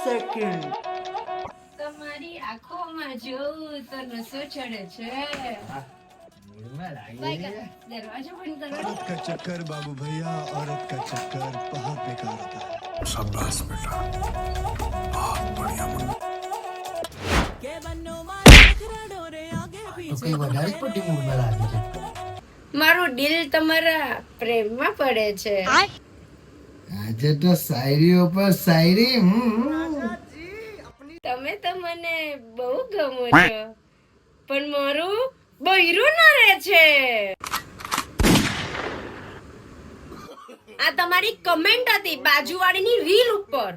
Second. તમારી આંખોમાં જોઉં તો નસો ચડે છે. દરવાજો બંધ કરો. औरत का चक्कर बाबू भैया, औरत का चक्कर बहुत बेकार होता है. शाबाश बेटा, बहुत बढ़िया मुन्ना. તો કઈ વધારે જ પટ્ટી મૂડમાં લાગે છે. મારું દિલ તમારા પ્રેમમાં પડે છે. આજે તો શાયરીઓ પર શાયરી. તમે તો મને બહુ ગમો છો, પણ મારું બૈરું ના રહે છે. આ તમારી કમેન્ટ હતી બાજુવાળીની રીલ ઉપર.